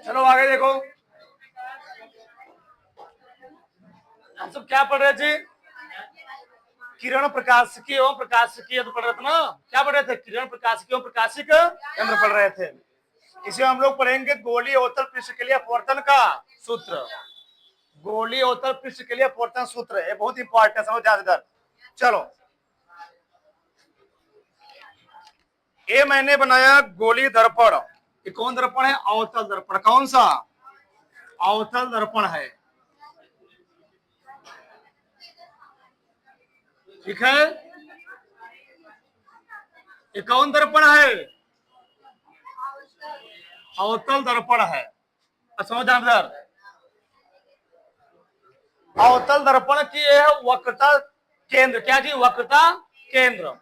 चलो आगे देखो, हम सब क्या पढ़ रहे थे? किरण प्रकाशिकी एवं प्रकाशिकी यंत्र पढ़ रहे थे ना? क्या पढ़ रहे थे? किरण प्रकाशिकी एवं प्रकाशिक यंत्र पढ़ रहे थे। इसे हम लोग पढ़ेंगे गोलीय अवतल पृष्ठ के लिए अपवर्तन का सूत्र। गोलीय अवतल पृष्ठ के लिए अपवर्तन सूत्र, ये बहुत इंपॉर्टेंट है, समझ ध्यान। चलो, ये मैंने बनाया गोलीय दर्पण। ये कौन दर्पण है? अवतल दर्पण। कौन सा? अवतल दर्पण है। ठीक है, ये कौन दर्पण है? अवतल दर्पण है। समझ इधर, अवतल दर्पण की यह वक्रता केंद्र, क्या जी? वक्रता केंद्र।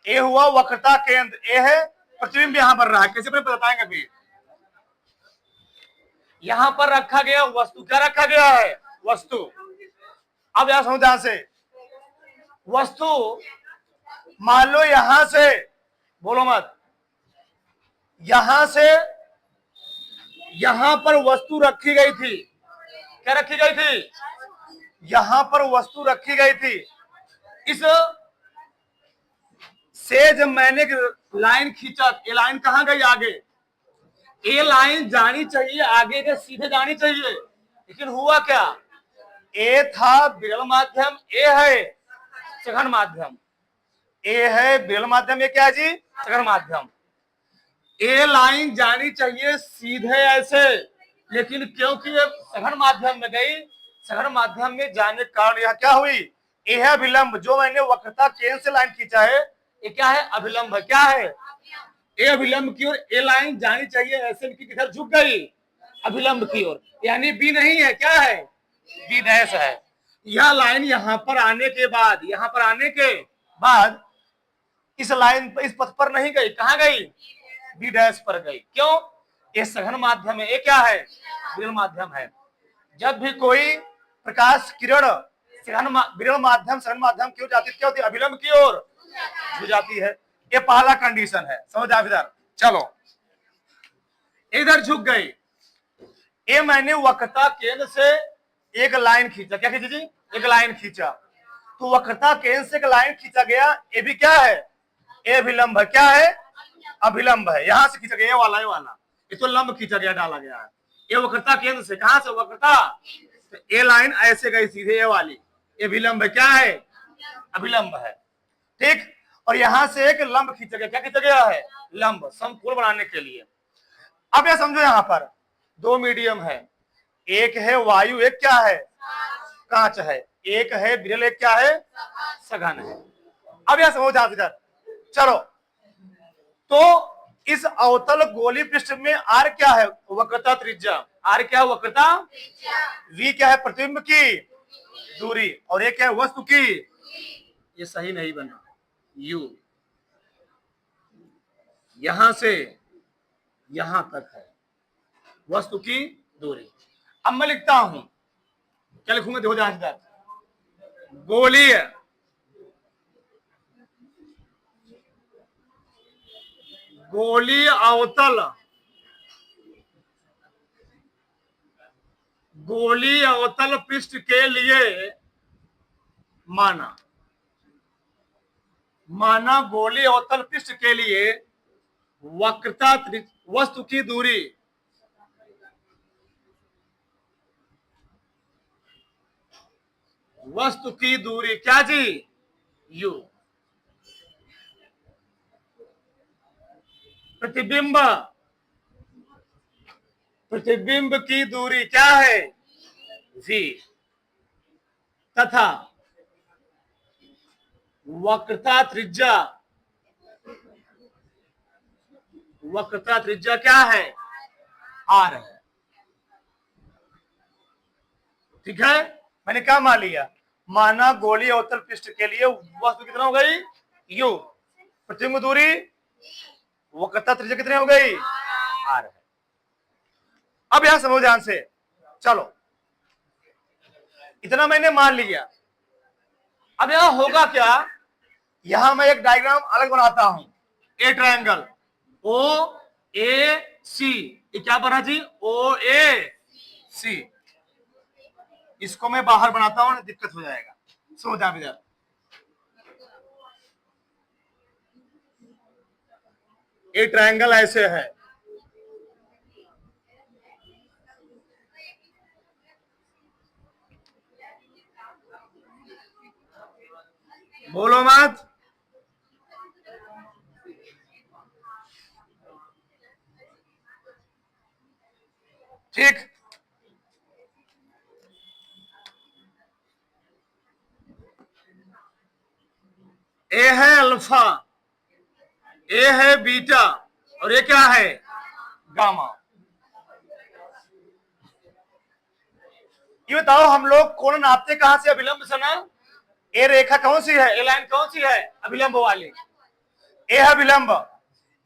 ये हुआ वक्रता केंद्र, ये है प्रतिबिंब यहां बन रहा है। कैसे बताएंगे अभी। यहां पर रखा गया वस्तु, क्या रखा गया है? वस्तु। अब यहां समझ ध्यान से, वस्तु मान लो यहां से, बोलो मत, यहां से यहां पर वस्तु रखी गई थी। क्या रखी गई थी? यहां पर वस्तु रखी गई थी। इस से जब मैंने लाइन खींचा, ये लाइन कहां गई? आगे। ये लाइन जानी चाहिए आगे के, सीधे जानी चाहिए, लेकिन हुआ क्या? ए था विरल माध्यम, ए है सघन माध्यम। ए है विरल माध्यम, ये क्या है जी? सघन माध्यम। ए लाइन जानी चाहिए सीधे ऐसे, लेकिन क्योंकि ये सघन माध्यम में गई, सघन माध्यम में जाने के कारण यह क्या हुई? ए है अभिलंब। जो मैंने वक्रता केंद्र से लाइन खींचा है, ये क्या है? अभिलंब है। क्या है? ए अभिलंब की ओर ए लाइन जानी चाहिए ऐसे, की किधर झुक गई? अभिलंब की ओर, यानी बी नहीं है, क्या है? बी डैश है। यह लाइन यहां पर आने के बाद, यहां पर आने के बाद इस लाइन पर, इस पथ पर नहीं गई, कहां गई? बी डैश पर गई। क्यों? ये सघन माध्यम है, ये क्या है? विरल माध्यम है। जब भी कोई प्रकाश किरण विरल माध्यम सघन माध्यम की ओर जाती है, क्या होती है? अभिलंब की ओर झुक जाती है। ये पहला कंडीशन है, समझ आप इधर। चलो, इधर झुक गई। ये मैंने वक्रता केंद्र से एक लाइन खींचा। क्या खींची जी? एक लाइन खींचा। तो वक्रता केंद्र से एक लाइन खींचा गया, ये भी क्या है? ये अभिलंब है। क्या है? अभिलंब है। यहां से खींचा गया, ये वाला, ये वाला, ये तो लंब खींचा गया, डाला गया है। ये वक्रता केंद्र से, कहां से? वक्रता। तो ये लाइन ऐसे गई सीधे, ये वाली, ये अभिलंब है। क्या है? अभिलंब है। ठीक। और यहां से एक लंब खींचा गया। क्या खींचा गया है? लंब, समकोण बनाने के लिए। अब यह समझो, यहां पर दो मीडियम है, एक है वायु, एक क्या है? कांच है। एक है विरल, एक क्या है? सघन है। अब यह समझो आप इधर। चलो, तो इस अवतल गोली पृष्ठ में आर क्या है? वक्रता त्रिज्या। आर क्या है? वक्रता। वी क्या है? प्रतिबिंब की दूरी। और ये क्या है? वस्तु की। ये सही नहीं बना, यू यहां से यहां तक है वस्तु की दूरी। अब मैं लिखता हूं, क्या लिखूंगा? देखो ध्यान से, गोलीय गोलीय अवतल, गोलीय अवतल पृष्ठ के लिए माना गोलीय अवतल पृष्ठ के लिए वक्रता वस्तु की दूरी, वस्तु की दूरी क्या जी? यू। प्रतिबिंब, प्रतिबिंब की दूरी क्या है? v। तथा वक्रता त्रिज्या, वक्रता त्रिज्या क्या है? r है। ठीक है, मैंने क्या मान लिया? माना गोलीय अवतल पृष्ठ के लिए वस्तु कितना हो गई? u। प्रतिबिंब दूरी, वक्रता त्रिज्या कितनी हो गई? r है। अब यहां समझो ध्यान से। चलो, इतना मैंने मान लिया। अब यहां होगा क्या? यहां मैं एक डायग्राम अलग बनाता हूं। ए ट्रायंगल, ओ ए सी, ये क्या बना जी, ओ ए सी। इसको मैं बाहर बनाता हूं, दिक्कत हो जाएगा। समझ आप इधर, ये ट्रायंगल ऐसे है, बोलो मत। ठीक, ए है अल्फा, ए है बीटा, और ये क्या है, गामा। ये बताओ हम लोग कोण नापते कहां से, अभिलंब से ना। ए रेखा कौन सी है, ए लाइन कौन सी है, अभिलंब वाली। ए है अभिलंब,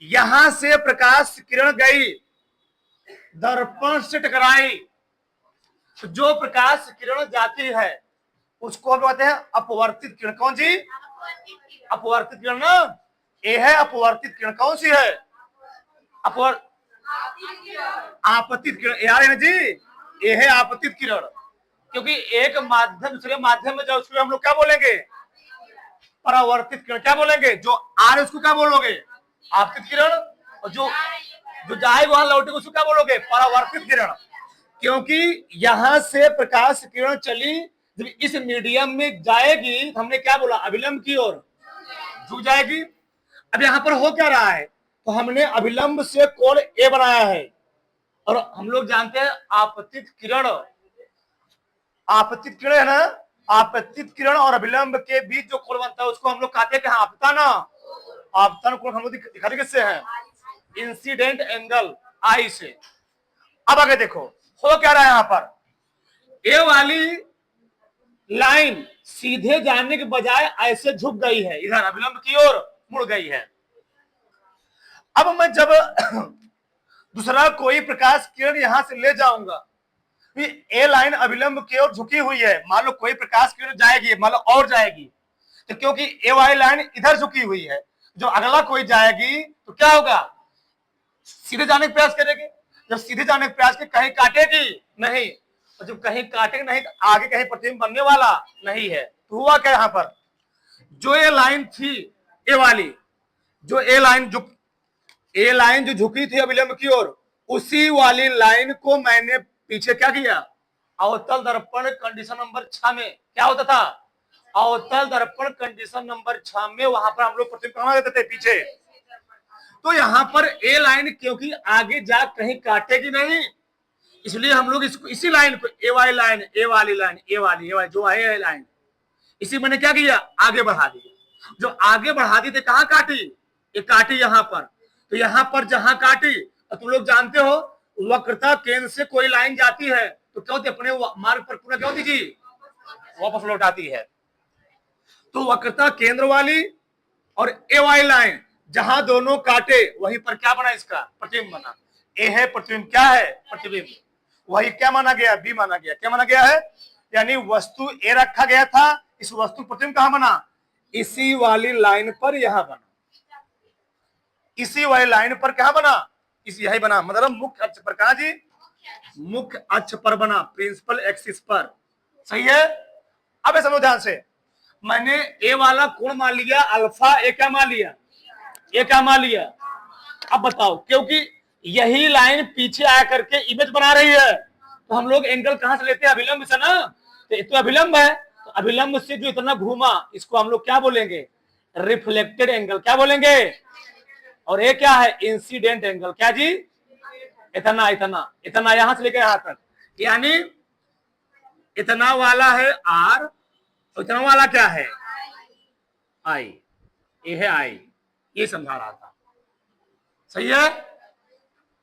यहां से प्रकाश किरण गई, दर्पण से टकराई, तो जो प्रकाश किरण जाती है उसको हम कहते हैं अपवर्तित किरण। कौन सी, अपवर्तित किरण ना। ए है अपवर्तित किरण, कौन सी है, अपवर आपतित किरण, यार है ना जी, ए है आपतित किरण। क्योंकि एक माध्यम दूसरे माध्यम में जाए उसको हम लोग क्या बोलेंगे, परावर्तित किरण। क्या बोलेंगे, जो आ रहे उसको क्या बोलोगे, आपतित किरण, और जो जो जाएगा वहां लौटेगा उसको क्या बोलोगे, परावर्तित किरण। क्योंकि यहां से प्रकाश किरण चली, जब इस मीडियम में जाएगी तो हमने क्या बोला, अभिलंब की ओर झुक जाएगी। अब यहां पर हो क्या रहा है, तो हमने अभिलंब से कोण ए बनाया है, और हम लोग जानते हैं आपतित किरण, आपतित किरण है ना, आपतित किरण और अभिलंब के बीच जो कोण बनता है उसको हम लोग कहते हैं कि आपतन। आपतन कोण हम लोग दिखाते किससे है, इंसिडेंट एंगल आई से। अब आगे देखो हो क्या रहा है, यहां पर ए वाली लाइन सीधे जाने के बजाय ऐसे झुक गई है, इधर अभिलंब की ओर मुड़ गई है। अब मैं जब दूसरा कोई प्रकाश किरण यहां से ले जाऊंगा, ए लाइन अभिलंब की ओर झुकी हुई है, मान लो कोई प्रकाश किरण जाएगी, मान लो और जाएगी, तो क्योंकि ए वाली लाइन इधर झुकी हुई है, जो अगला कोई जाएगी तो क्या होगा, सीधे जाने का प्रयास करेगी। जब सीधे जाने का प्रयास की कहीं काटेगी नहीं, और जब कहीं काटेगी नहीं तो आगे कहीं प्रतिबिंब बनने वाला नहीं है। तो हुआ क्या, यहां पर जो ये लाइन थी ए वाली, जो ए लाइन जो झुकी थी अभिलंब की ओर, उसी वाली लाइन को मैंने पीछे क्या किया, अवतल दर्पण कंडीशन नंबर 6 में क्या होता था, अवतल दर्पण कंडीशन नंबर 6 में वहां पर हम लोग प्रतिबिंब कहां देते थे, पीछे। तो यहां पर ए लाइन क्योंकि आगे जा कहीं काटेगी नहीं, इसलिए हम लोग इसको इसी लाइन को ए वाली लाइन, ए वाली लाइन, ए वाली जो है ए लाइन, इसी मैंने क्या किया, आगे बढ़ा दी। जो आगे बढ़ा दी थे कहां काटी, ये काटी यहां पर। तो यहां पर जहां काटी, तो तुम लोग जानते हो वक्रता केंद्र से कोई लाइन जाती है तो क्या होती है, अपने मार्ग पर पूरा क्या होती जी, वापस लौट आती है। तो वक्रता केंद्र वाली और ए वाली लाइन जहां दोनों काटे वहीं पर क्या बना, इसका प्रतिबिंब बना। ए है प्रतिबिंब, क्या है प्रतिबिंब, वही क्या माना गया, बी माना गया। क्या माना गया है, यानी वस्तु ए रखा गया था, इस वस्तु प्रतिबिंब कहां बना, इसी वाली लाइन पर यहां बना, इसी वाली लाइन पर कहां बना, इस यही बना, मतलब मुख्य अक्ष पर। कहा जी, मुख्य अक्ष पर बना, प्रिंसिपल एक्सिस पर। सही है। अब समझो ध्यान से, मैंने ए वाला कोण मान लिया अल्फा, ए क्या मान लिया, ए क्या मान लिया। अब बताओ, क्योंकि यही लाइन पीछे आ करके इमेज बना रही है, तो हम लोग एंगल कहां से लेते हैं, अभिलंब से ना। तो अभिलंब है, तो अभिलंब से जो इतना घूमा इसको हम लोग क्या बोलेंगे, रिफ्लेक्टेड एंगल। क्या बोलेंगे, और ये क्या है, इंसिडेंट एंगल। क्या जी, इतना इतना इतना यहां से लेकर यहां तक, यानी इतना वाला है आर, और इतना वाला क्या है, आई। ये है आई, ये समझा रहा था। सही है।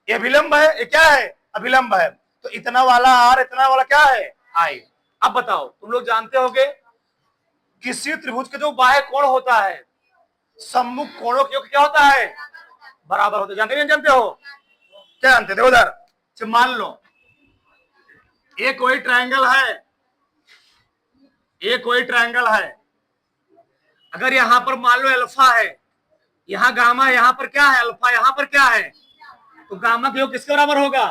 ये अभिलंब है, ये क्या है, अभिलंब है। तो इतना वाला आर, इतना वाला क्या है, आई। अब बताओ, तुम लोग जानते होगे किसी त्रिभुज के जो बाह्य कोण होता है, सम्मुख कोणों के योग क्या होता है, बराबर होते। जानते नहीं जानते हो, क्या जानते थे उधर से। मान लो ये कोई ट्रायंगल है, ये कोई ट्रायंगल है, अगर यहां पर मान लो अल्फा है, यहां गामा है, यहां पर क्या है अल्फा, यहां पर क्या है तो गामा का योग किसके बराबर होगा?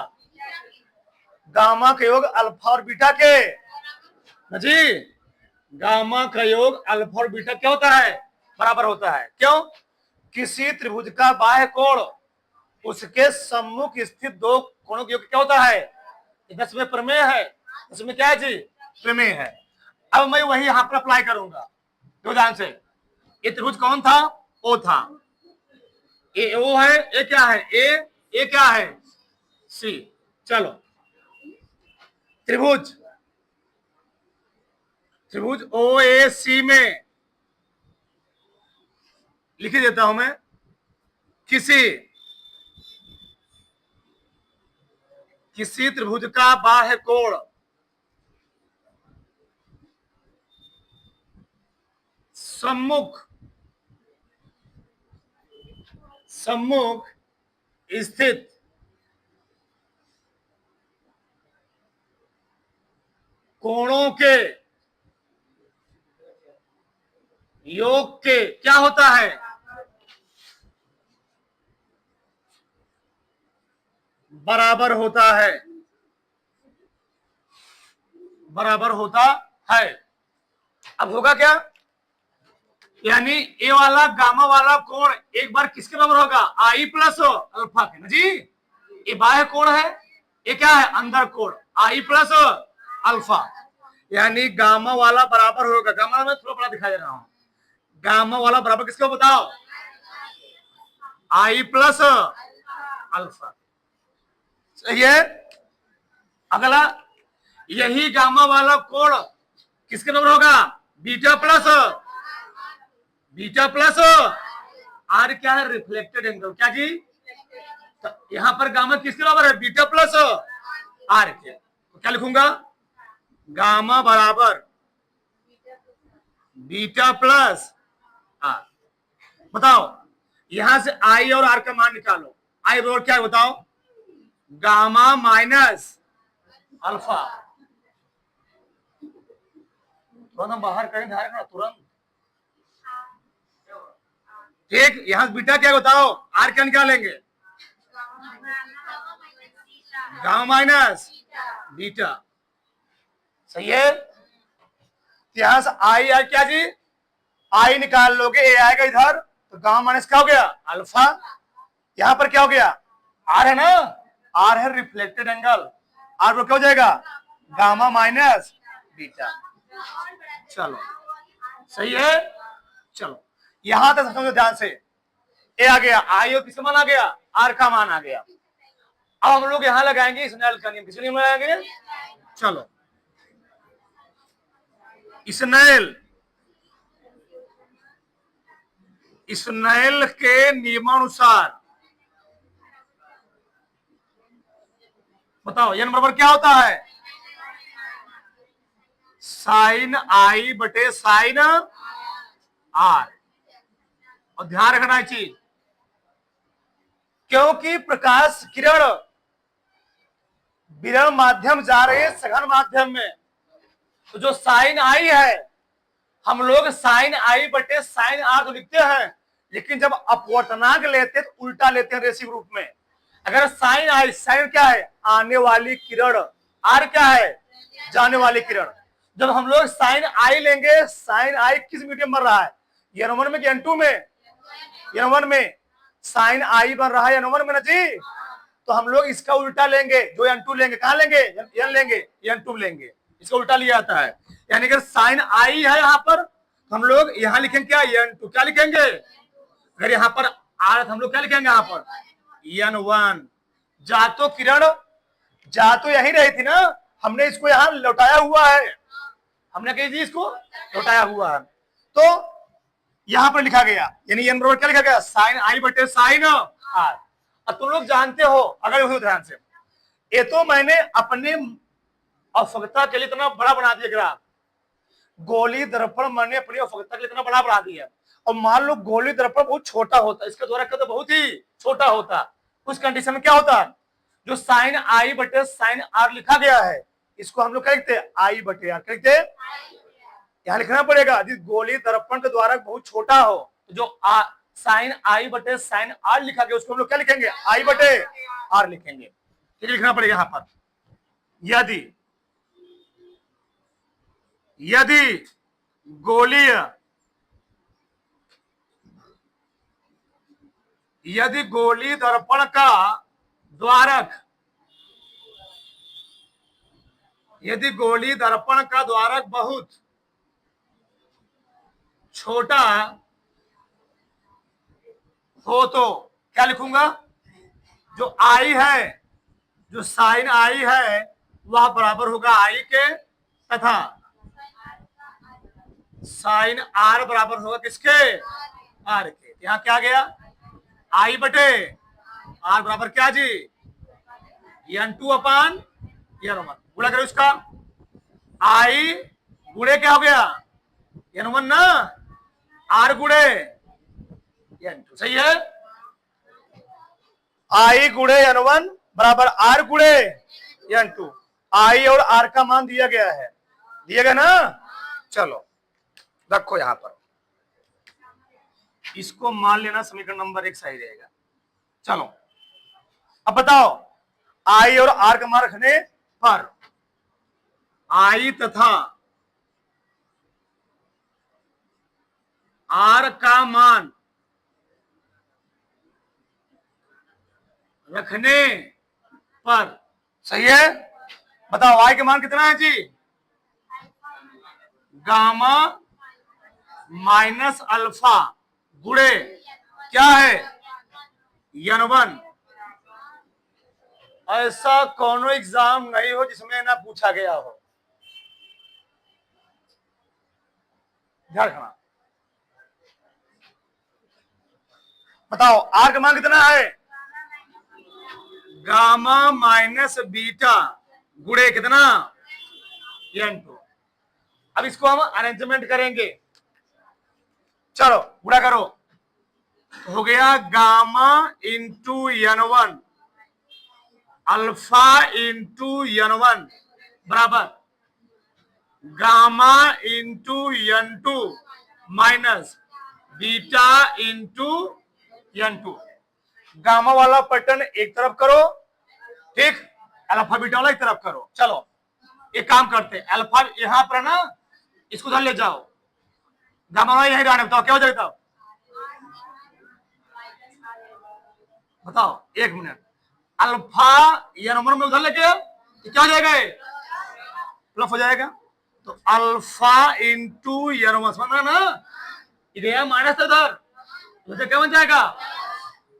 गामा का योग अल्फा और बीटा के जी, गामा का योग अल्फा और बीटा क्या होता है? बराबर होता है। क्यों? किसी त्रिभुज का बाह्य कोण उसके सम्मुख स्थित दो कोणों के योग क्या होता है? इसमें प्रमेय है, इसमें क्या है जी? प्रमेय है। अब मैं वही यहां पर अप्लाई करूंगा। तो ध्यान से, ये त्रिभुज कौन था? ओ था। ए ओ है, ए क्या है? ए क्या है? सी। चलो, त्रिभुज ओ ए सी में लिख देता हूं मैं, किसी त्रिभुज का बाह्य कोण सम्मुख स्थित कोणों के योग के क्या होता है? बराबर होता है। बराबर होता है। अब होगा क्या? यानी ए वाला गामा वाला कोण एक बार किसके बराबर होगा? आई प्लस अल्फा के ना जी। ये बाह्य कोण है, ये क्या है? अंदर कोण, आई प्लस अल्फा। यानी गामा वाला बराबर होगा, गामा में थोड़ा बड़ा दिखा दे रहा हूं, गामा वाला बराबर किसको बताओ? आई प्लस अल्फा। सही है। अगला, यही गामा वाला कोण किसके बराबर होगा? बीटा प्लस आर क्या है? Reflected angle. क्या जी? तो यहां पर गामा किसके बराबर है? बीटा प्लस आर के। तो क्या लिखूंगा? गामा बराबर बीटा प्लस आर। बताओ, यहां से आई और आर का मान निकालो। आई बराबर क्या है बताओ? Gamma minus alpha. तुरंत बाहर करें ध्यान रखना, तुरंत। ठीक, यहां से बीटा क्या बताओ? आर क्या निकालेंगे? Gamma minus beta. सही है। यहां से आई आर क्या जी? आई निकाल लोगे, ए आएगा इधर, तो गामा माइनस क्या हो गया? अल्फा। यहां पर क्या हो गया? आर है ना, आर है रिफ्लेक्टेड एंगल, आर पर क्या हो जाएगा? Gamma minus beta. चलो, सही है। चलो, यहां तक समझो ध्यान से। ए आ गया, आई और किसका मान आ गया? आर का मान आ गया। अब हम लोग यहां लगाएंगे स्नेल का नियम। किस नियम लगाएंगे? चलो, स्नेल के नियमानुसार बताओ, एन बराबर क्या होता है? साइन आई बटे साइन आर। और ध्यान रखना है चीज, क्योंकि प्रकाश किरण विरल माध्यम जा रही है सघन माध्यम में, तो जो साइन आई है हम लोग साइन आई बटे साइन आर तो लिखते हैं, लेकिन जब अपवर्तनांक लेते हैं तो उल्टा लेते हैं रेशियो रूप में। अगर साइन आई, साइन क्या है? आने वाली किरण, आर क्या है? जाने वाली किरण। जब हम लोग साइन आई लेंगे, साइन आई किस मीडियम बन रहा है? N1 में कि N2 में? N1 में। साइन आई बन रहा है N1 में ना जी, तो हम लोग इसका उल्टा लेंगे, जो N2 लेंगे। कहां लेंगे? N लेंगे, N2 लेंगे, इसका उल्टा लिया जाता है। यानी अगर साइन आई है यहां पर, हम लोग यहां लिखेंगे क्या? N2। क्या लिखेंगे? अगर यहां पर आर, हम लोग क्या लिखेंगे यहां पर? N1। जा तो किरण जा तो यही रही थी ना, हमने इसको यहां लौटाया हुआ है, हमने कही थी इसको लौटाया हुआ है, तो यहां पर लिखा गया। यानी एन बराबर क्या लिखा गया? साइन आई बटे साइन आर। अब तुम लोग जानते हो, अगर ध्यान से, ये तो मैंने अपने आवश्यकता के लिए इतना बड़ा बना दिया ग्राफ। गोली दर्पण मैंने अपनी आवश्यकता के लिए इतना बड़ा बना दिया, और मान लो गोली दर्पण बहुत छोटा होता, इसका द्वारा तो बहुत ही छोटा होता, उस कंडीशन में क्या होता? जो साइन आई बटे साइन आर लिखा गया है, इसको हम लोग क्या लिखते हैं? आई बटे आर। क्या लिखते हैं? यहां लिखना पड़ेगा। यदि गोली दर्पण के द्वारा बहुत छोटा हो, तो जो साइन आई बटे साइन आर लिखा गया, उसको हम लोग क्या लिखेंगे, आई बटे आर लिखेंगे। ठीक है, लिखना पड़ेगा यहां पर। यदि यदि गोलीय यदि गोली दर्पण का द्वारक यदि गोली दर्पण का द्वारक बहुत छोटा हो तो क्या लिखूंगा, जो आई है, जो साइन आई है वह बराबर होगा आई के, तथा साइन आर बराबर होगा किसके, आर के। यहां क्या गया, आई बटे आर बराबर क्या जी, n2 अपान n1। गुणा करो इसका, आई गुणे क्या हो गया, n1 ना, आर गुणे n2, सही है। आई गुणे n1 बराबर आर गुणे n2। आई और आर का मान दिया गया है, दिया गया ना। चलो रखो यहां पर, इसको मान लेना समीकरण नंबर 1 सही रहेगा। चलो अब बताओ, आई और आर का मान रखने पर आई तथा आर का मान रखने पर, सही है। बताओ आई का मान कितना है जी, गामा माइनस अल्फा गुणे क्या है, n1। ऐसा कौन एग्जाम नहीं हो जिसमें ना पूछा गया हो, ध्यान रखना। बताओ आर का मान कितना है, गामा माइनस बीटा गुणे कितना, n2। अब इसको हम अरेंजमेंट करेंगे, चलो गुणा करो, हो गया gamma into n1 alpha into n1 बराबर gamma into n2 minus beta into n2। Gamma वाला पैटर्न एक तरफ करो, ठीक, अल्फा बीटा वाला एक तरफ करो। चलो एक काम करते हैं, अल्फा यहां पर ना, इसको उधर ले जाओ, गामा वाला यहीं रहने, बताओ क्या हो जाएगा, बताओ एक मिनट, अल्फा n1 में उधर लेके तो क्या हो जाएगा, प्लस हो जाएगा। तो अल्फा इंटू n1 समझ रहे ना, इधर माइनस उधर, तो क्या बन जाएगा,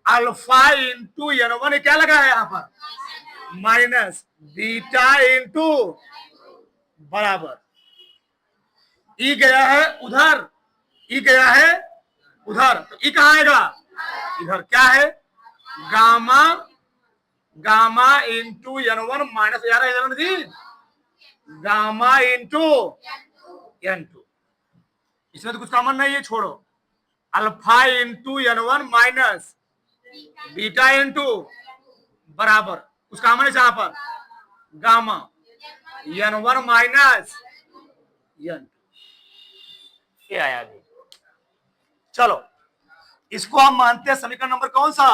अल्फा इंटू n1 क्या लगा है यहाँ पर, माइनस बीटा इंटू बराबर ई गया है उधर, ई गया है उधर, तो ई कहाँ आएगा, इधर क्या है, gamma gamma into n1 minus यार n1 जी, गामा इंटू n2। इसमें तो कुछ कॉमन नहीं है, छोड़ो, alpha into n1 minus beta into बराबर कुछ कॉमन है जहां पर, गामा n1 माइनस n2, ये आया अभी। चलो इसको हम मानते हैं समीकरण नंबर कौन सा,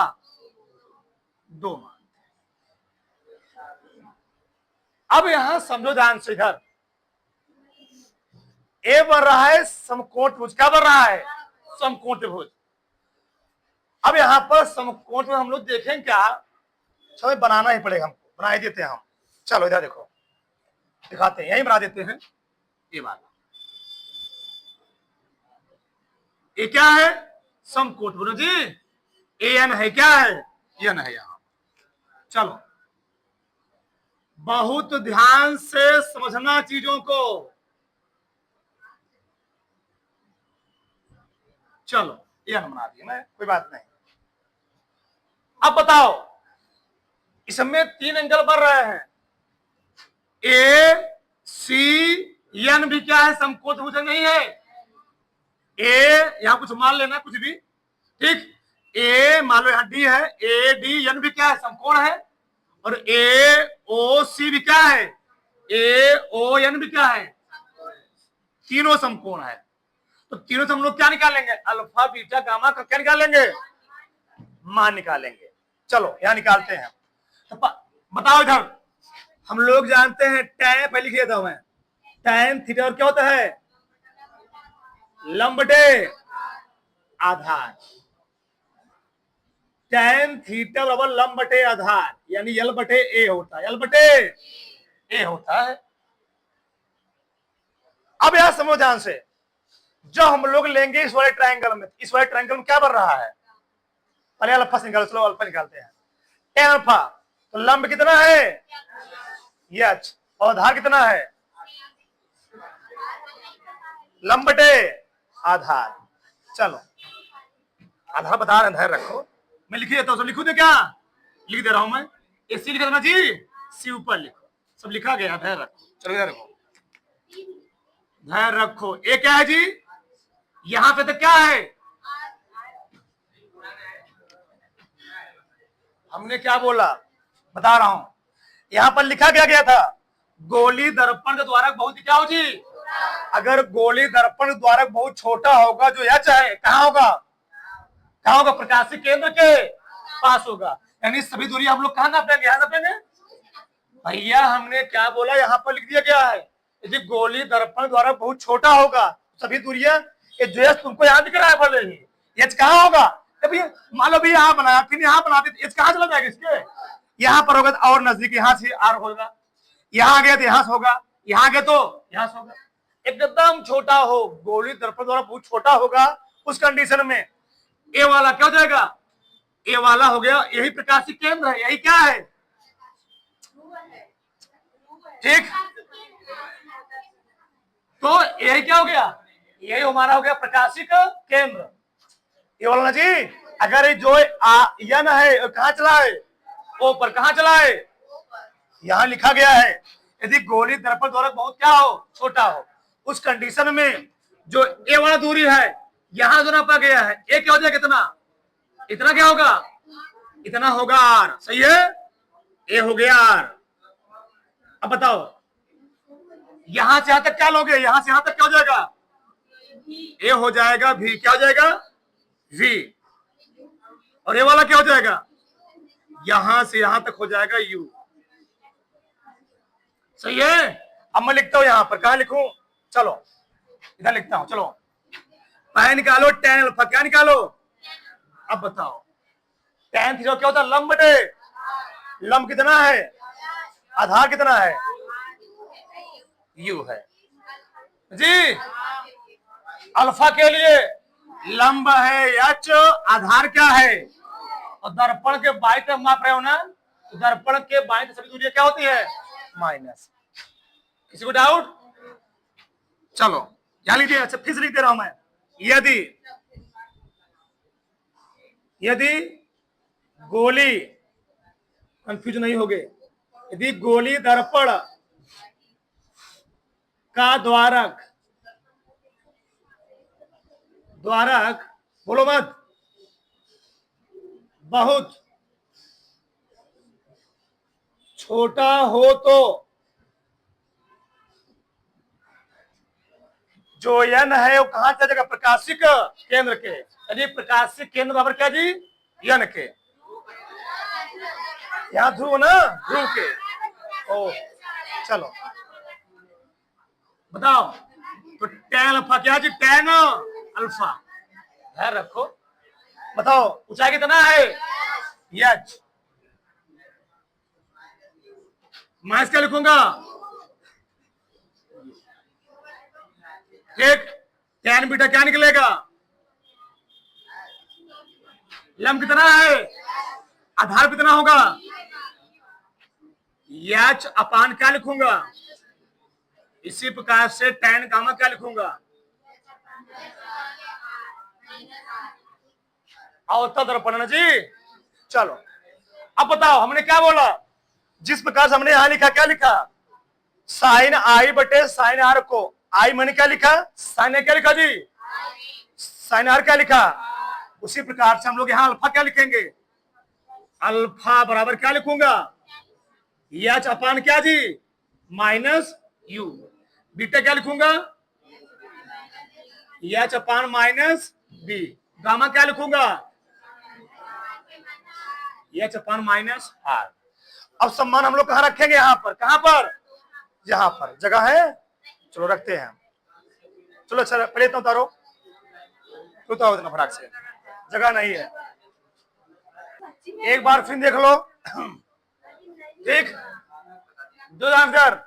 2 मानते। अब यहां समझो ध्यान से, इधर ए बन रहा है समकोण त्रिभुज, क्या बन रहा है, समकोण त्रिभुज। अब यहां पर समकोण त्रिभुज हम लोग देखें क्या, समय बनाना ही पड़ेगा हमको, बना ही देते हैं हम। चलो इधर देखो, दिखाते हैं, यही बना देते हैं, ये बात, ये क्या है, समकोण त्रिभुज जी, एन है, क्या है, एन है यहां। चलो बहुत ध्यान से समझना चीजों को। चलो ये बना दिया मैं, कोई बात नहीं। अब बताओ, इसमें 3 एंगल बन रहे हैं, ए सी एन भी क्या है, समकोण त्रिभुज नहीं है। ए यहां कुछ मान लेना, कुछ भी, ठीक, ए मान लो यहां डी है, ए डी एन भी क्या है, समकोण है। और ए ओ सी भी क्या है, ए ओ एन भी क्या है, तीनों समकोण है। तो तीनों से हम लोग क्या निकालेंगे, अल्फा बीटा गामा का क्या निकालेंगे, मान निकालेंगे। चलो यहां निकालते हैं। तो बताओ इधर, हम लोग जानते हैं टैन, पहले लिख देता हूं मैं, टैन थीटा और क्या होता है, लंब बटे आधार। टैन थीटा बराबर लंब बटे आधार, यानी यल बटे ए होता है, यल बटे ए होता है। अब यहां समझो ध्यान से, जो हम लोग लेंगे इस वाले ट्रायंगल में, इस वाले ट्रायंगल में क्या बन रहा है, पहले अल्फा से निकालो, चलो अल्फा निकालते हैं। टेन अल्फा, तो लंब कितना है एच, और आधार कितना है, लंब बटे आधार। चलो आधार बता रहे, धैर्य रखो, मैं लिख देता हूं, सब लिखू दे क्या, लिख दे रहा हूं मैं, सी लिख देना जी, सी ऊपर लिखो, सब लिखा गया, धैर्य रखो। चलो इधर रखो, धैर्य रखो। ए क्या है जी, यहां पे तो क्या है, हमने क्या बोला बता रहा हूं, यहां पर लिखा गया था गोली दर्पण के द्वारा बहुत क्या हो जी, अगर गोली दर्पण द्वारक बहुत छोटा होगा, जो एच है कहां होगा, कहां होगा, प्रकाशिक केंद्र के पास होगा, यानी सभी दूरी हम लोग कहां नापेंगे, यहां नापेंगे। भैया हमने क्या बोला, यहां पर लिख दिया गया है, यदि गोली दर्पण द्वारा बहुत छोटा होगा, सभी दूरियां, ये जो एच तुमको यहां दिख रहा है भले ही, एच कहां होगा, मान लो भी यहां बनाया, फिर यहां बनाते, एच कहां चला जाएगा, इसके यहां पर होगा और नजदीक, यहां से आर होगा, यहां गया तो यहां से होगा, यहां गया तो यहां से होगा, एकदम छोटा हो, गोली दर्पण द्वारा बहुत छोटा होगा, उस कंडीशन में ए वाला क्या हो जाएगा, ए वाला हो गया, यही प्रकाशिक केंद्र है, यही क्या है, ठीक, तो यही क्या हो गया, यही हमारा हो गया प्रकाशिक केंद्र, ये वाला ना जी। अगर जो यन है कहां चला है, ओ पर, कहां चला है, यहां लिखा गया है, यदि गोली दर्पण द्वारा बहुत क्या हो, छोटा हो, उस कंडीशन में जो ए वाला दूरी है, यहां जो नापा गया है, ए क्या हो जाएगा, कितना, इतना क्या होगा, इतना होगा आर, सही है, ए हो गया आर। अब बताओ यहां से यहां तक क्या लोगे, यहां से यहां तक क्या हो जाएगा, ए हो जाएगा भी, क्या हो जाएगा वी, और ये वाला क्या हो जाएगा, यहां से यहां तक हो जाएगा यू, सही है। अब मैं लिखता हूं यहां पर, कहां लिखूं, चलो इधर लिखता हूं, चलो पहले निकालो टेन अल्फा, क्या निकालो, अब बताओ टेन थीटा क्या होता है, लंब बटे, लंब कितना है, आधार कितना है, यू है जी। अल्फा के लिए लंब है एच, आधार क्या है, और दर्पण के बाई तरफ माप रहे हो ना, तो दर्पण के बाई तरफ सभी दूरियां क्या होती है, माइनस। किसी को डाउट, चलो यहां लिख दिया, अच्छा फिर से लिख दे रहा हूं मैं, यदि यदि गोली, कंफ्यूज नहीं हो गए, यदि गोली दर्पण का द्वारक, द्वारक बोलो मत, बहुत छोटा हो तो जो यन है वो कहां चला जाएगा, प्रकाशिक केंद्र के, यानी प्रकाशिक केंद्र बराबर क्या जी, यन के, यहां ध्रुव ना, ध्रुव के, ओ चलो बताओ, तो टेन अल्फा क्या जी, टेन अल्फा, ध्यान रखो, बताओ ऊंचाई कितना है, एच, माइनस क्या लिखूंगा, ठीक, टेन बीटा क्या निकलेगा, लंब कितना है, आधार कितना होगा, एच अपान क्या लिखूंगा, इसी प्रकार से टेन गामा क्या लिखूंगा, अवतल दर्पण जी। चलो अब बताओ हमने क्या बोला, जिस प्रकार से हमने यहां लिखा, क्या लिखा, साइन आई बटे साइन आर को, आई मैंने क्या लिखा, साइन क्या लिखा जी, साइन आर क्या लिखा, उसी प्रकार से हम लोग यहां अल्फा क्या लिखेंगे, अल्फा बराबर क्या लिखूंगा, एच अपान क्या जी, माइनस यू, बीटा क्या लिखूंगा, एच अपान माइनस बी। गामा क्या लिखूंगा? एच अपान माइनस आर। अब सम्मान हम लोग कहाँ रखेंगे? यहाँ पर। कहाँ पर? यहाँ पर जगह है, चलो रखते हैं। चलो अच्छा पहले इतना उतारो, उतारो इतना फटाक से, जगह नहीं है। एक बार फिर देख लो। ठीक, दो आंसर।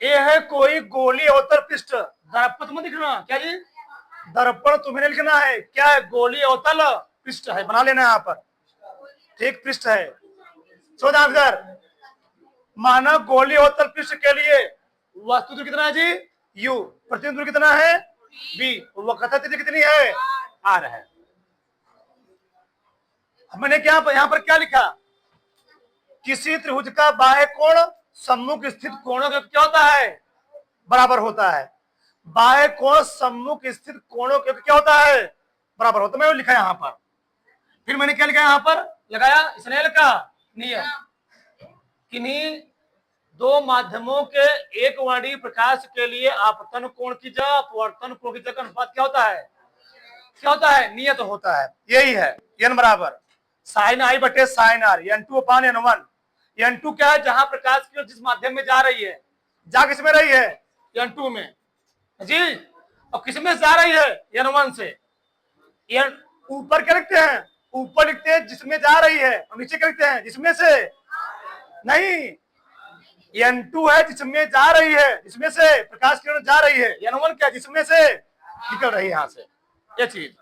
ये है कोई गोली अवतल पृष्ठ। दर्पण तुम्हें दिखना क्या जी? दर्पण तुम्हें लिखना है। क्या है? गोली अवतल पृष्ठ है, बना लेना यहाँ पर। ठीक, पृष्ठ है। चौदह आंसर। मानव गोली अवतल पृष्ठ के लिए वस्तु दूरी कितना है जी? यू। प्रतिबिंब दूरी कितना है? बी। वक्रता दूरी कितनी है? आर है। हमने क्या यहाँ पर क्या लिखा? किसी त्रिभुज का बाह्य कोण सम्मुख स्थित कोणों के क्या होता है? बराबर होता है। बाह्य कोण सम्मुख स्थित कोणों के क्या होता है? बराबर होता है। मैंने लिखा यहाँ पर। फिर मैंने क्या लिखा यहाँ पर? लगाया स्नेल का नियम। किन्हीं दो माध्यमों के एक वर्णीय प्रकाश के लिए आपतन कोण की जगह अपवर्तन कोण की जगह का अनुपात क्या होता है? क्या होता है? नियत होता है। यही है n बराबर साइन आई बटे sign are n2 upon n1। n2 क्या है? जहां प्रकाश की जिस माध्यम में जा रही है, जा किस में रही है? n2 में जी। और किस में जा रही है? n1 से। ऊपर क्या लिखते हैं? ऊपर लिखते हैं जिसमें जा रही है, और नीचे क्या लिखते हैं? जिसमें से नहीं। n2 है जिसमें जा रही है, जिसमें से प्रकाश किरण जा रही है। n1 क्या? जिसमें से निकल रही है, यहां से। ये चीज।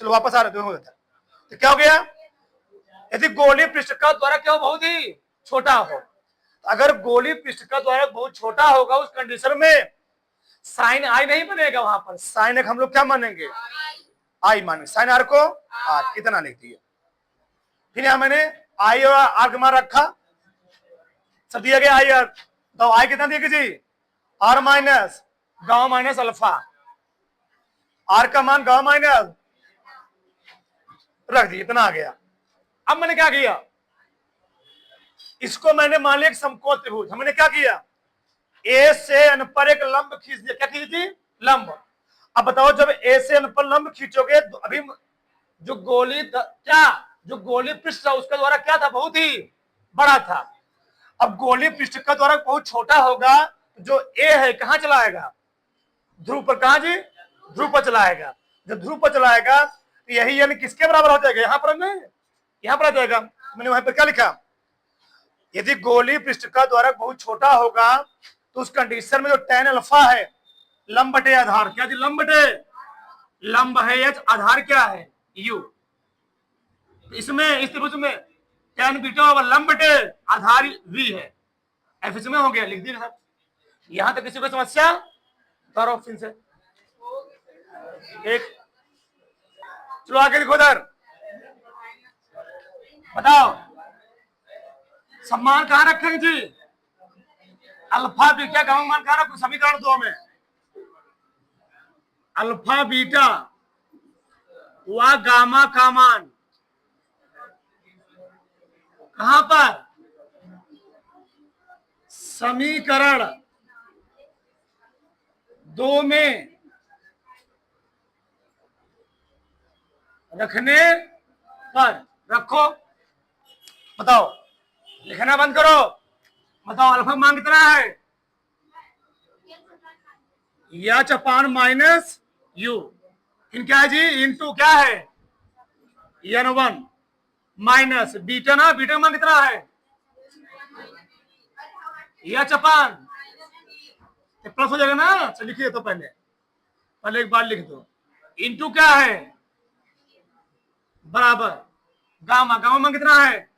चलो वापस आ रहे हो। तो क्या हो गया? यदि गोली पृष्ठ का द्वारा क्या हो? बहुत ही छोटा हो। तो अगर गोली पृष्ठ का द्वारा बहुत छोटा होगा, उस कंडीशन में साइन आई नहीं बनेगा। वहां पर साइन एक हम लोग क्या मानेंगे? आई मानेंगे। साइन आर को आर, इतना लिख दिया। फिर यहां मैंने आई और आर का मान रखा, सब दिया गया आई आर। तो आई कितना दिया जी? R minus gamma minus alpha. R का मान गामा माइनस रख दिया, इतना आ गया। अब मैंने क्या किया? इसको मैंने मान लिया समकोण त्रिभुज। हमने क्या किया? ए से एन पर एक लंब खींच दिया। क्या खींची थी? लंब। अब बताओ, जब ए से एन पर लंब खींचोगे तो अभी जो गोली क्या, जो गोली पृष्ठ था उसका द्वारा क्या था? बहुत ही बड़ा था। अब गोली पृष्ठ का द्वारा बहुत छोटा होगा, जो ए है कहां चला आएगा? ध्रुव पर। कहां जी? ध्रुव पर चला आएगा। जब ध्रुव पर चला आएगा तो यही यानी किसके बराबर हो जाएगा? यहां पर नहीं, यहां पर आ जाएगा। मैंने वहां पर क्या लिखा? यदि गोली पृष्ठ का द्वारा बहुत छोटा होगा तो उस कंडीशन में जो tan अल्फा है लंब बटे आधार। क्या जी? लंब बटे लंब है एच, आधार क्या है? यू। इसमें इस त्रिभुज में tan बीटा और लंब बटे आधार v है। एफ इसमें हो गया, लिख दिया सर। यहां तक किसी को समस्या? करो फिर से एक। चलो आगे लिखो इधर, बताओ सम्मान कहां रखेंगे जी? अल्फा बीटा गामा मान कहां रखो? समीकरण 2 में अल्फा बीटा व गामा का मान कहां पर? समीकरण 2 में रखने पर रखो। बताओ, लिखना बंद करो। बताओ अल्फा मान कितना है? एच अपान माइनस यू। इन क्या है जी? इनटू क्या है? n1 माइनस बीटा ना, बीटा मान कितना है? एच अपान प्लस हो जाएगा ना। चल लिखिए तो पहले पहले एक बार लिख दो। इनटू क्या है? बराबर गामा। गामा मान कितना है?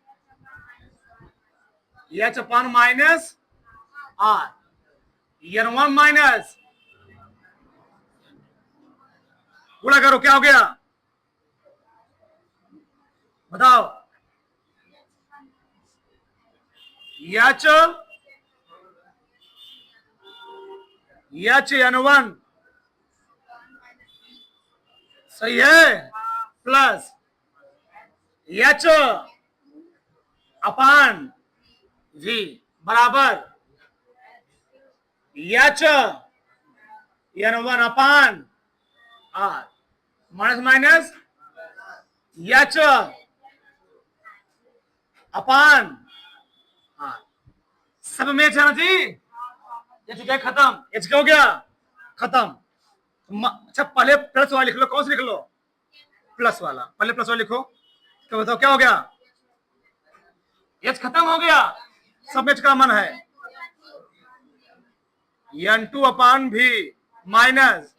एच अपान माइनस आर। n1 माइनस गुणा करो, क्या हो गया? बताओ। एच n1 सही है, प्लस एच अपान v बराबर एच n1 अपान r माइनस माइनस h अपान r सब में h है ना जी, ये चुका खत्म, h क्या हो गया खत्म। अच्छा पहले प्लस वाला लिख लो, कौन सा लिख लो प्लस वाला, पहले प्लस वाला लिखो, तो बताओ क्या हो गया, h खत्म हो गया, सब में h का मन है, n2 अपान भी माइनस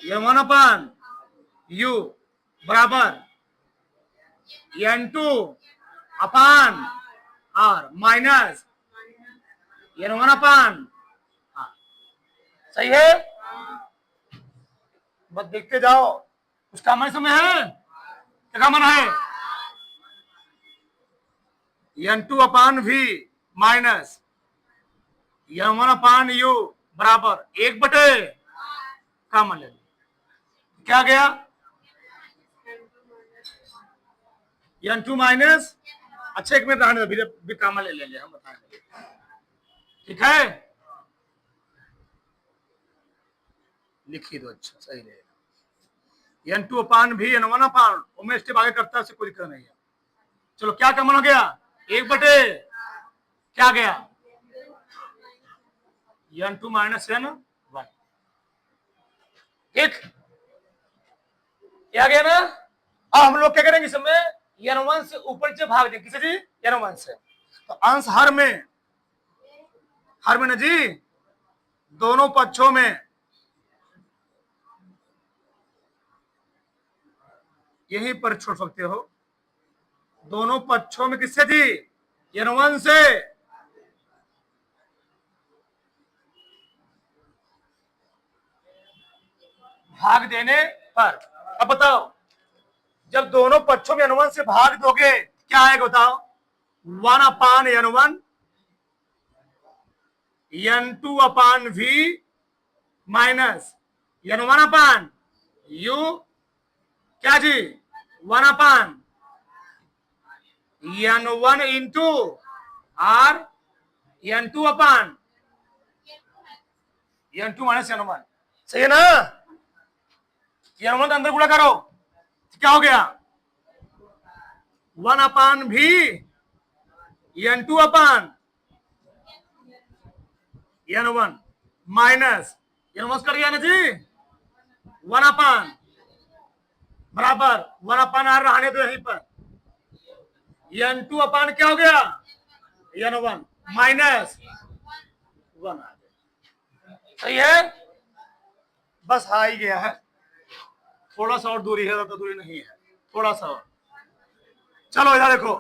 n1 अपान u बराबर n2 अपान r माइनस n1 अपान r। सही है, बस देखते जाओ, उसका मन समय है, क्या मन है, n2 अपान v माइनस n1 अपान u बराबर 1/, कॉमन ले लो, क्या गया n2 माइनस, अच्छा एक मिनट रहने दो, भी कॉमन ले लेंगे हम, बताएंगे, ठीक है लिखी दो, अच्छा सही रहेगा, n2 अपान भी n1 अपान, उमेश स्टेप आगे करता है, उससे कोई दिक्कत नहीं है। चलो क्या कॉमन हो गया, 1/, क्या गया n2 माइनस n1, ठीक, क्या गया ना। अब हम लोग क्या करेंगे इसमें, n1 से ऊपर से भाग देंगे, किसे जी n1 से, तो अंश हर में ना जी, दोनों पक्षों में यहीं पर छोड़ सकते हो, दोनों पक्षों में किससे थी n1 से, भाग देने पर। अब बताओ जब दोनों पक्षों में n1 से भाग दोगे क्या आएगा बताओ, 1 अपान n1 n2 अपान v माइनस n1 अपान u, क्या जी 1 अपान n1 इंटू r n2 अपान n2 माइनस n1, सही है ना, n1 का अंदर गुणा करो, क्या हो गया 1 अपान भी n2 अपान n1 माइनस n1 कर गया ना जी, 1 अपान बराबर 1 अपान r रहने दो यहीं पर, n2 अपान क्या हो गया n1 माइनस 1, सही है, बस आ ही गया है, थोड़ा सा और दूरी है, ज्यादा दूरी नहीं है, थोड़ा सा और। चलो इधर देखो,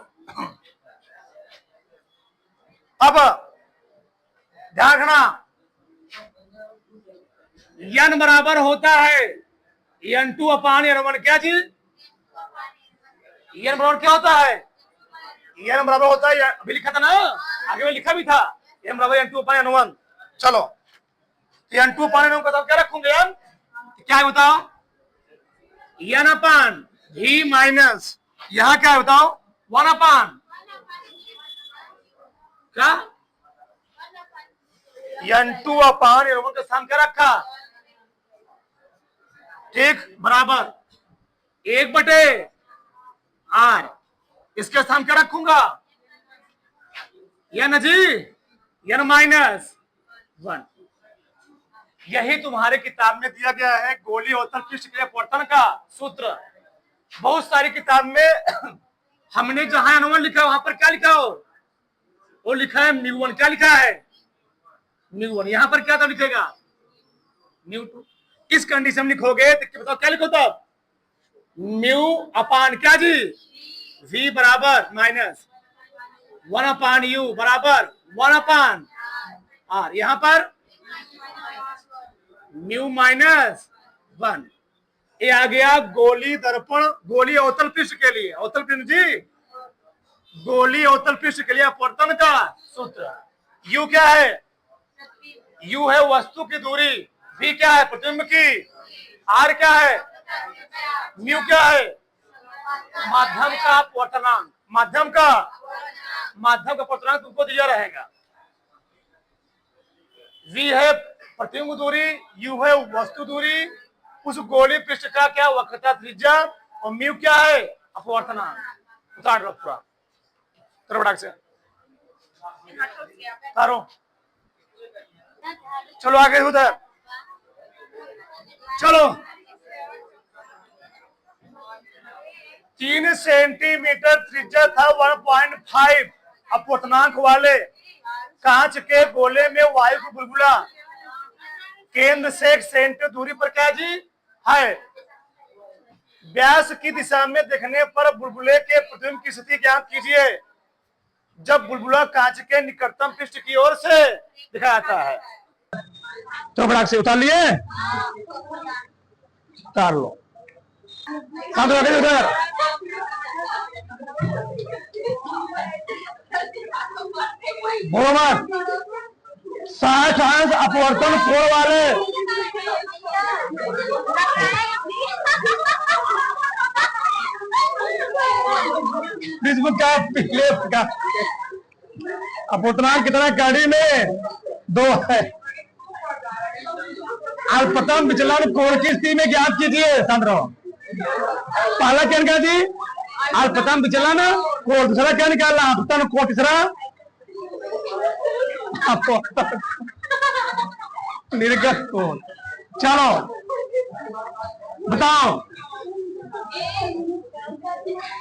अब ध्यान रखना, n बराबर होता है n2 अपान n1, क्या चीज n बराबर क्या होता है, n बराबर होता है, अभी लिखा था ना, आगे में लिखा भी था n बराबर n2 अपान n1। चलो n2 अपान n1 का क्या रखूंगे n, क्या है बताओ n अपान v माइनस, यहां क्या है बताओ 1 अपान क्या n2 अपान n1 का स्थान क्या रखा, ठीक बराबर 1/r, इसके स्थान क्या रखूंगा n जी n माइनस 1। यही तुम्हारे किताब में दिया गया है गोली अवतल पृष्ठ के अपवर्तन का सूत्र, बहुत सारी किताब में हमने जहां n1 लिखा वहां पर क्या लिखा हो, वो लिखा है μ1, क्या लिखा है μ1, यहां पर क्या तब लिखेगा μ2, इस कंडीशन में लिखोगे तो बताओ क्या लिखो तब म्यू अपान क्या जी v बराबर माइनस 1 अपान u बराबर 1 अपान r, यहां पर म्यू माइनस 1, ये आ गया गोली दर्पण, गोली अवतल पृष्ठ के लिए, अवतल पृष्ठ जी गोली अवतल पृष्ठ के लिए अपवर्तन का सूत्र, u क्या है, u है वस्तु की दूरी, v क्या है प्रतिबिंब की, r क्या है म्यू क्या है माध्यम का अपवर्तनांक, माध्यम का अपवर्तनांक तुमको दिया रहेगा, v है प्रतिबिंब दूरी यू है वस्तु दूरी, उस गोलीय पृष्ठ का क्या वक्रता त्रिज्या, और म्यू क्या है अपवर्तनांक। उतार लो पूरा तरबड़ाक से तारो। चलो आगे उधर चलो। 3 सेंटीमीटर त्रिज्या था 1.5 अपवर्तनांक वाले कांच के गोले में वायु का बुलबुला केंद्र से 1 सेंटीमीटर दूरी पर क्या जी है। व्यास की दिशा में देखने पर बुलबुले के प्रतिबिंब की स्थिति ज्ञात कीजिए जब बुलबुला कांच के निकटतम पृष्ठ की ओर से दिखाया जाता है। तो बड़ा से उतार लिए, उतार लो उधर। बोलो मत। 60 अंश अपवर्तन कोण वाले का पिछले का अपवर्तनांक कितना गाड़ी में 2 है। अल्पतम विचलन कोण की स्थिति में ज्ञात कीजिए। सांद्रो पहला क्या निकाला जी अल्पतम विचलन कोण, दूसरा क्या निकालना अपवर्तन कोण, तीसरा निर्गत कोण। चलो बताओ,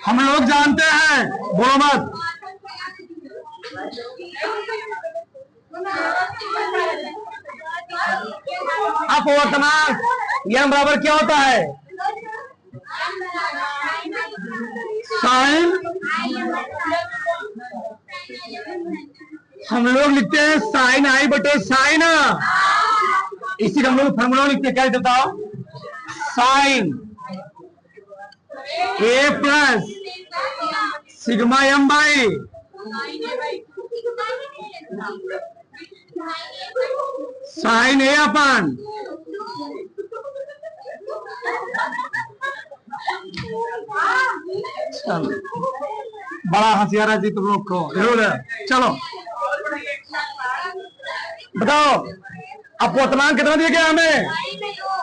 हम लोग जानते हैं, बोलो मत। अपवर्तनांक यह बराबर क्या होता है साइन, हम लोग लिखते हैं साइन आई बटे साइन, इसी हम लोग फॉर्मूला लिखते हैं, क्या बताओ sine A plus sigma M by sine A अपन बड़ा हंसियारा जी तुम लोग को। चलो बताओ अपवर्तनांक कितना दिया गया हमें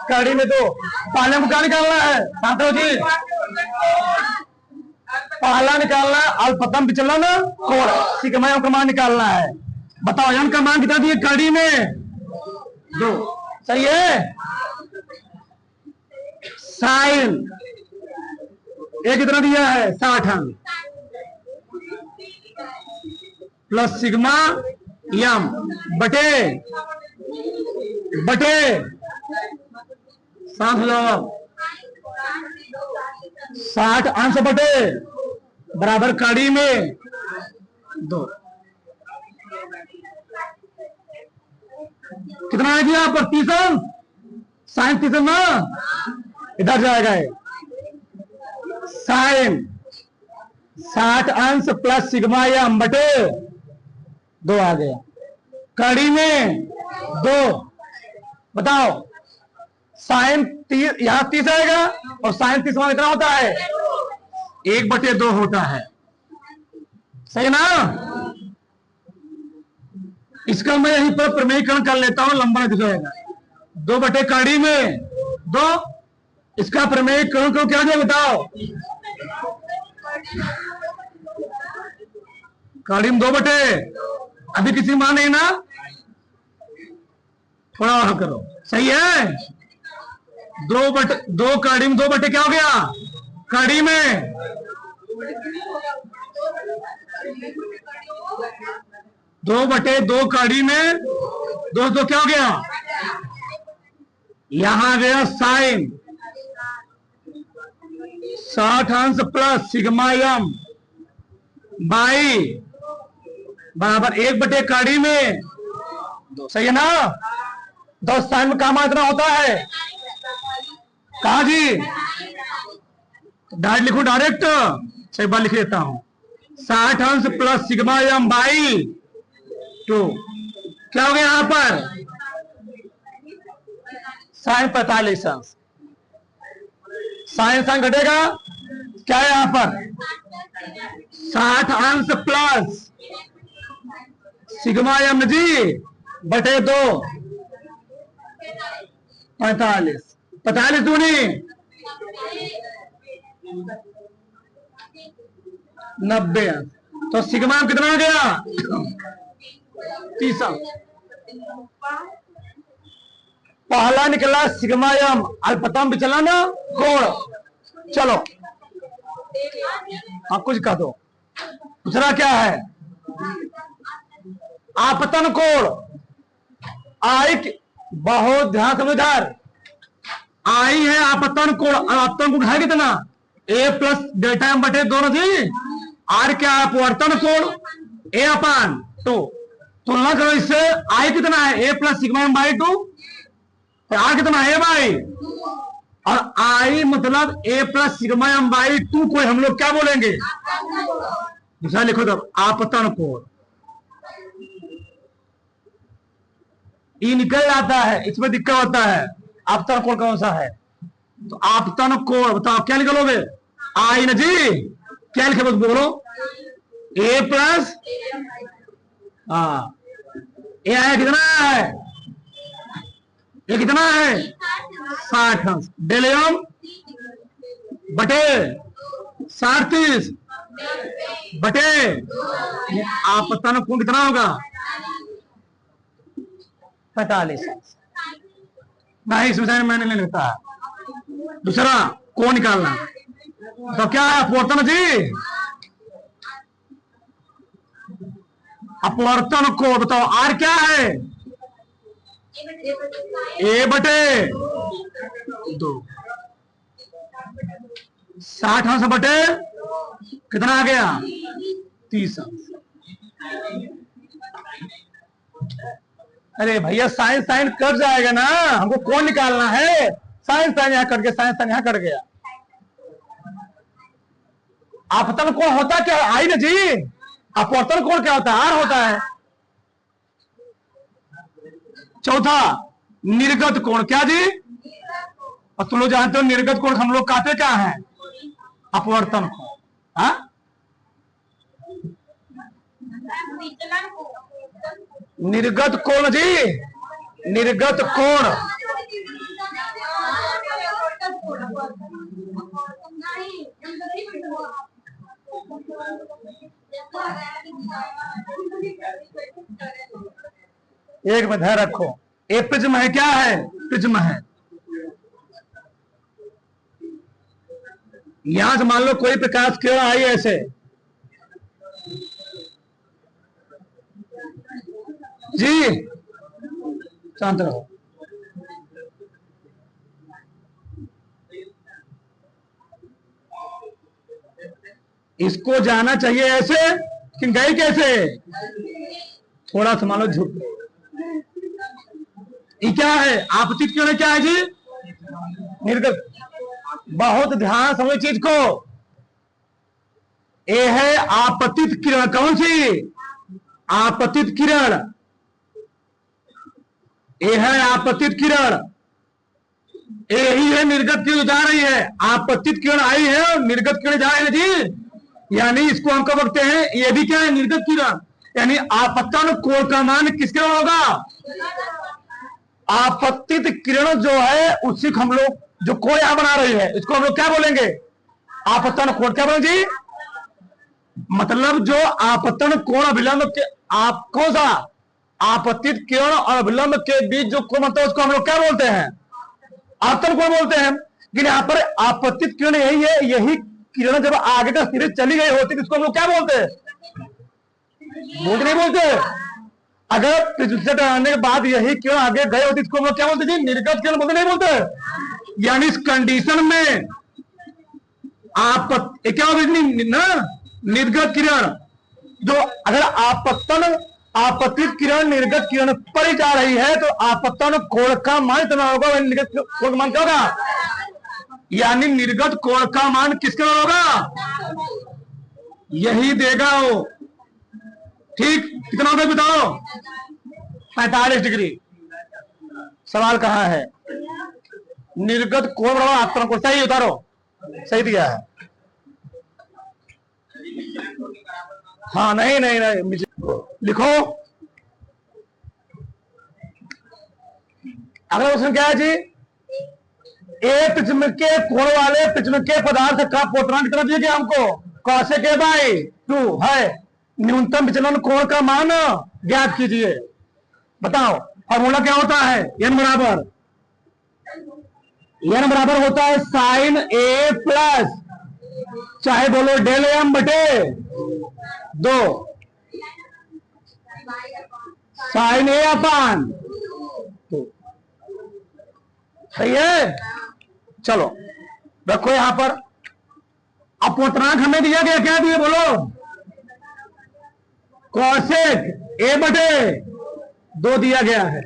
कड़ी में, तो पहले हमको क्या निकालना है साथो जी, पहला निकालना है अल्पतम विचलन कोण, सिग्मा एम का मान निकालना है। बताओ एम का मान कितना दिया कड़ी में 2, सही है। साइन ए कितना दिया है 60 अंक प्लस सिग्मा एम बटे 60 अंश बटे बराबर कड़ी में 2। कितना है दिया पर 30 अंश, साइन 30 ना इधर जाएगा साइन 60 अंश प्लस सिग्मा एम बटे 2 आ गया कड़ी में 2। बताओ साइन 30 यहां 30 आएगा और साइन 30 कितना होता है 1/2 होता है, सही ना। इसका मैं यहीं पर प्रमेयीकरण कर लेता हूं, लंबा नहीं जाएगा 2 कड़ी में 2, इसका प्रमेयीकरण को क्या दिया बताओ कड़ी में 2 अभी किसी मान नहीं ना, थोड़ा और करो, सही है। 2 कड़ी में 2 क्या हो गया कड़ी में 2/2 कड़ी में 2 क्या हो गया, यहां गया साइन 60 अंश प्लस सिग्मा एम बाई बराबर 1/2 कड़ी में 2, सही है ना। 2 साइन में काम इतना होता है कहा जी, डायरेक्ट लिखो, डायरेक्ट सही बात लिख लेता हूं 60 अंश प्लस सिग्मा एम बाई 2 क्या हो गया यहां पर साइन 45 अंश, साइन साइन घटेगा क्या है यहां पर 60 अंश प्लस सिग्मा एम जी बटे 2 45, 45 दूनी 90। तो सिग्मा में कितना आ गया? 30। पहला निकला सिग्मा एम अल्पतम विचलन कोण। चलो हाँ कुछ कह दो। दूसरा क्या है? आपतन कोण। आई बहुत ध्यान समझ इधर। आई है आपतन कोण और आपतन कोण है कितना? ए प्लस डेल्टा एम बटे दोनों थी। आर क्या है? अपवर्तन कोण ए अपान 2। तुलना करो इससे। आई कितना है? A plus sigma M by 2। R कितना है? बाई। और आई मतलब A plus sigma M by 2 को हम लोग क्या बोलेंगे? दूसरा लिखो तब आपतन कोण। ई निकल जाता है, इसमें दिक्कत होता है। आपतन कोण कौन सा है? तो आपतन कोण बताओ क्या निकलोगे? आई ना जी, क्या लिखे बस बोलो। ए प्लस हाँ ए आया कितना है? ये कितना है? 60 अंश। डेल एम बटे 37 बटे आपतन कोण कितना होगा? 45 अंश। नहीं इसमें मैंने नहीं लिखता है। दूसरा कोण निकालना। तो क्या है? अपवर्तन जी। अपवर्तन कोण बताओ आर क्या है? ए बटे 2। 60 अंश बटे कितना आ गया? 30 अंश। अरे भैया साइन साइन कट जाएगा ना, हमको कौन निकालना है? साइन साइन यहां कट गया, साइन साइन यहां कट गया। आपतन कोण होता क्या? आई ना जी। अपवर्तन कोण क्या होता है? आर होता है। चौथा निर्गत कोण क्या जी? और तुम लोग जानते हो निर्गत कोण हम लोग कहते क्या है? अपवर्तन कोण। हाँ निर्गत कोण जी, निर्गत कोण। एक में ध्यान रखो। ए प्रिज्म है क्या है? प्रिज्म है। यहां से मान लो कोई प्रकाश किरण आई ऐसे, जी शांत रहो। इसको जाना चाहिए ऐसे कि गई कैसे? थोड़ा सा मान लो झुक। ये क्या है? आपतित किरण क्या है जी? निर्गत। बहुत ध्यान समझो चीज को। ये है आपतित किरण। कौन सी? आपतित किरण। ये है आपतित किरण। यही है निर्गत किरण जा रही है। आपतित किरण आई है और निर्गत किरण जा रही है जी। यानी इसको हम कब रखते हैं? ये भी क्या है? निर्गत किरण। यानी आपतन कोण का मान किसके होगा? आपतित किरण जो है उसी हम लोग जो कोण यहां बना रही है इसको हम लोग क्या बोलेंगे? आपतन कोण। क्या बोलेंगे जी? मतलब जो आपतन कोण अभिलंब के आप कौन सा? आपतित किरण और अभिलंब के बीच जो कोण बनता है उसको हम लोग क्या बोलते हैं? आपतन कोण बोलते हैं। लेकिन यहाँ पर आपतित किरण यही है। यही किरण जब आगे का सिरे चली गई होती है इसको हम लोग क्या बोलते हैं? बोलते नहीं बोलते? अगर प्रिज्म से टकराने के बाद यही किरण आगे गए होती इसको हम लोग क्या बोलते जी? निर्गत किरण बोलते नहीं बोलते? यानी इस कंडीशन में आप क्या ना निर्गत किरण जो अगर आपतन आपतित किरण निर्गत किरण पर ही जा रही है तो आपतन कोण का मान इतना होगा। निर्गत कोण का मान क्या होगा? यानी निर्गत कोण का मान किसके होगा? यही देगा वो। ठीक कितना होगा बताओ? 45 डिग्री। सवाल कहां है? निर्गत कोण बराबर आपतन कोण। सही उतारो। सही दिया है। हाँ नहीं नहीं नहीं लिखो। अगला क्वेश्चन क्या है जी? ए पिछम के कोण वाले पिछम के पदार्थ का पूर्णांक कितना दिया गया हमको? कौशिक ए बाई 2 है। न्यूनतम विचलन कोण का मान ज्ञात कीजिए। बताओ फॉर्मूला क्या होता है? एन बराबर होता है साइन ए प्लस, चाहे बोलो डेल एम बटे 2 साइन ए अपान 2। सही है। चलो रखो यहां पर। अब पूर्णांक हमें दिया गया, क्या दिए बोलो? कौशिक ए बटे 2 दिया गया है,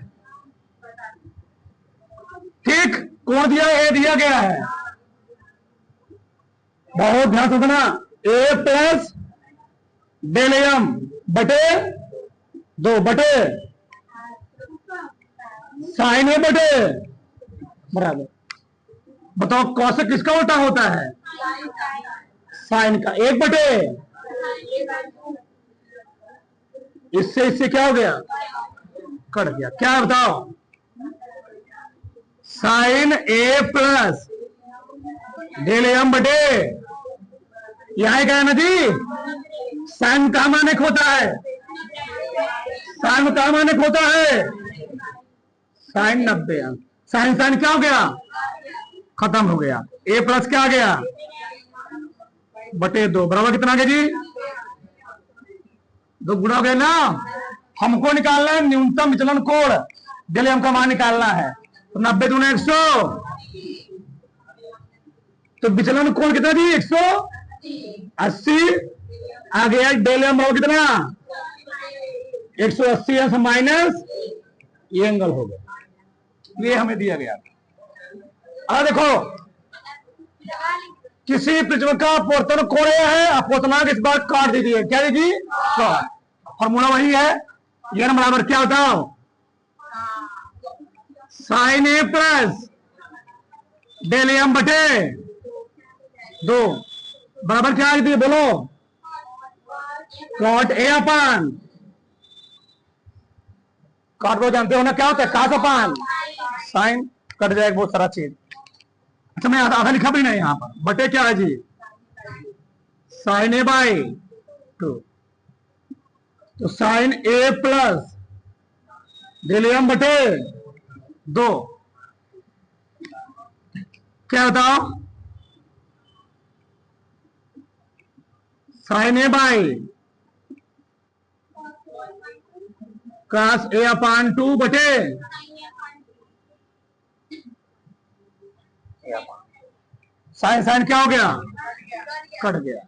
ठीक। कोण दिया? ए दिया गया है। बहुत ध्यान से सुनना। ए प्लस डेल एम बटे 2 बटे साइन ए बटे बराबर। बताओ कौशिक किसका उल्टा होता है? साइन का। 1 बटे इससे क्या हो गया? कट गया। क्या बताओ? Sine A plus del M बटे, यहां क्या है ना जी? साइन का मानक होता है, साइन का मानक होता है साइन 90 अंक। साइन साइन क्या हो गया? खत्म हो गया। ए प्लस क्या आ गया? बटे 2 बराबर कितना आ गया जी? 2 गुणा हो गया ना। हमको निकालना है न्यूनतम विचलन कोण, डेल एम का मान निकालना है। तो 90 दूना 100, तो विचलन कोण कितना जी? 180 आ गया। डेल एम बराबर कितना? 180 अंश माइनस ये एंगल हो गया, ये हमें दिया गया। अब देखो किसी प्रिज्म का अपवर्तन कोण है, अपवर्तनांक इस बार काट दीजिए। क्या दीजिए? फॉर्मूला वही है। एन बराबर क्या बताओ? Sine A plus del M बटे 2 बराबर क्या दीजिए बोलो? कॉट ए अपान, कॉट को जानते हो ना क्या होता है? कास अपान साइन। कट जाएगा बहुत सारा चीज। अच्छा मैं आधा लिखा भी नहीं यहां पर। बटे क्या है जी? Sign A by 2। तो sign A plus del M बटे 2 क्या बताओ? साइन ए बाई कास ए अपान 2 बटे साइन साइन क्या हो गया? कट गया।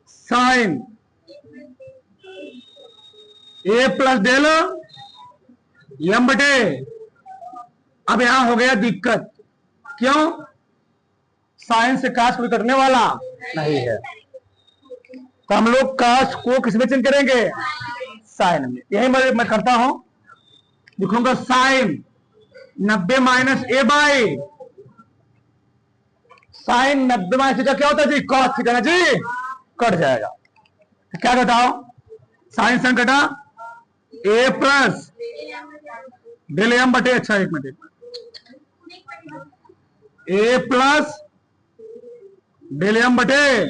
Sign A plus del M बटे, अब यहां हो गया दिक्कत। क्यों? साइन से काश कोई कटने वाला नहीं है, तो हम लोग काश को किस में चिन्ह करेंगे? साइन में। यही मैं करता हूं, लिखूंगा sine 90 minus A by sine 90 minus का क्या होता है जी? कॉस थीटा ना जी। कट जाएगा। क्या बताओ? साइन साइन कटा, ए प्लस डेल एम बटे, अच्छा एक मिनट, ए प्लस डेल एम बटे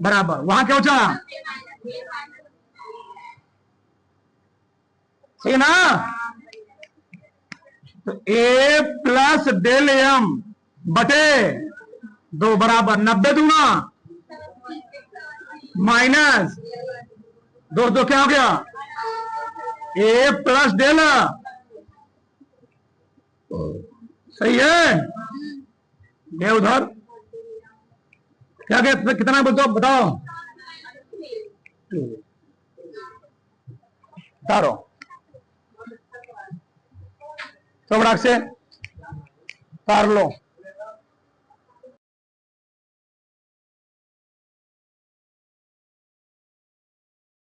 बराबर, वहां क्या बचा? सही ना? तो ए प्लस डेल एम बटे 2 बराबर 90 दूंगा माइनस 2 क्या हो गया? ए प्लस डेल, सही है। ये उधर क्या क्या कितना बोलते बताओ? तारो तो बड़ा से तार लो।